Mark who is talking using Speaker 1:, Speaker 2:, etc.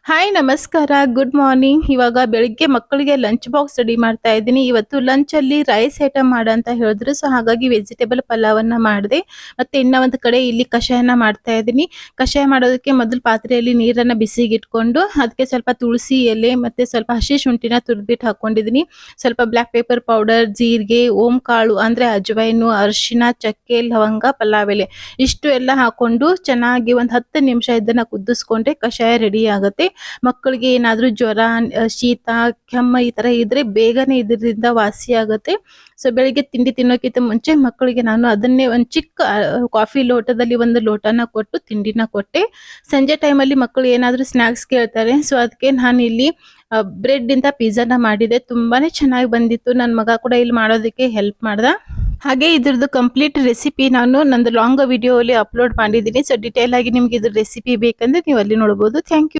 Speaker 1: Hi ನಮಸ್ಕಾರ good morning. ಇವಾಗ ಬೆಳಿಗ್ಗೆ ಮಕ್ಕಳಿಗೆ ಲಂಚ್ ಬಾಕ್ಸ್ ರೆಡಿ ಮಾಡ್ತಾ ಇದ್ದೀನಿ. ಇವತ್ತು ಲಂಚ್ ಅಲ್ಲಿ ರೈಸ್ ಐಟಮ್ ಮಾಡು ಅಂತ ಹೇಳಿದ್ರು, ಸೊ ಹಾಗಾಗಿ ವೆಜಿಟೇಬಲ್ ಪಲಾವನ್ನ ಮಾಡಿದೆ. ಮತ್ತೆ ಇನ್ನ ಒಂದು ಕಡೆ ಇಲ್ಲಿ ಕಷಾಯನ ಮಾಡ್ತಾ ಇದ್ದೀನಿ. ಕಷಾಯ ಮಾಡೋದಕ್ಕೆ ಮೊದಲು ಪಾತ್ರೆಯಲ್ಲಿ ನೀರನ್ನ ಬಿಸಿಗೆ ಇಟ್ಕೊಂಡು ಅದಕ್ಕೆ ಸ್ವಲ್ಪ ತುಳಸಿ ಎಲೆ ಮತ್ತೆ ಸ್ವಲ್ಪ ಹಸಿ ಶುಂಠಿನ ತುರಿದ್ಬಿಟ್ಟು ಹಾಕೊಂಡಿದ್ದೀನಿ. ಸ್ವಲ್ಪ ಬ್ಲಾಕ್ ಪೇಪರ್ ಪೌಡರ್, ಜೀರಿಗೆ, ಓಂ ಕಾಳು ಅಂದ್ರೆ ಅಜವೈನು, ಅರಿಶಿನ, ಚಕ್ಕೆ, ಲವಂಗ, ಪಲಾವ್ ಎಲೆ ಇಷ್ಟು ಎಲ್ಲ ಹಾಕೊಂಡು ಚೆನ್ನಾಗಿ ಒಂದು 10 ನಿಮಿಷ ಇದನ್ನ ಕುದಿಸ್ಕೊಂಡ್ರೆ ಕಷಾಯ ರೆಡಿ ಆಗುತ್ತೆ. ಮಕ್ಕಳಿಗೆ ಏನಾದ್ರೂ ಜ್ವರ, ಶೀತ, ಕೆಮ್ಮ ಈ ತರ ಇದ್ರೆ ಬೇಗನೆ ಇದರಿಂದ ವಾಸಿ ಆಗುತ್ತೆ. ಸೊ ಬೆಳಿಗ್ಗೆ ತಿಂಡಿ ತಿನ್ನೋಕ್ಕಿಂತ ಮುಂಚೆ ಮಕ್ಕಳಿಗೆ ನಾನು ಅದನ್ನೇ ಒಂದು ಚಿಕ್ಕ ಕಾಫಿ ಲೋಟದಲ್ಲಿ ಒಂದು ಲೋಟನ ಕೊಟ್ಟು ತಿಂಡಿನ ಕೊಟ್ಟೆ. ಸಂಜೆ ಟೈಮಲ್ಲಿ ಮಕ್ಕಳು ಏನಾದ್ರೂ ಸ್ನಾಕ್ಸ್ ಕೇಳ್ತಾರೆ, ಸೊ ಅದಕ್ಕೆ ನಾನು ಇಲ್ಲಿ ಬ್ರೆಡ್ ಇಂದ ಪಿಜ್ಜಾನ ಮಾಡಿದೆ. ತುಂಬಾನೇ ಚೆನ್ನಾಗಿ ಬಂದಿತ್ತು. ನನ್ನ ಮಗ ಕೂಡ ಇಲ್ಲಿ ಮಾಡೋದಕ್ಕೆ ಹೆಲ್ಪ್ ಮಾಡ್ದ. ಹಾಗೆ ಇದ್ರದ್ದು ಕಂಪ್ಲೀಟ್ ರೆಸಿಪಿ ನಾನು ನಂದು ಲಾಂಗ್ ವಿಡಿಯೋ ಅಲ್ಲಿ ಅಪ್ಲೋಡ್ ಮಾಡಿದ್ದೀನಿ. ಸೊ ಡಿಟೇಲ್ ಆಗಿ ನಿಮ್ಗೆ ಇದ್ರ ರೆಸಿಪಿ ಬೇಕಂದ್ರೆ ನೀವು ಅಲ್ಲಿ ನೋಡಬಹುದು. Thank you.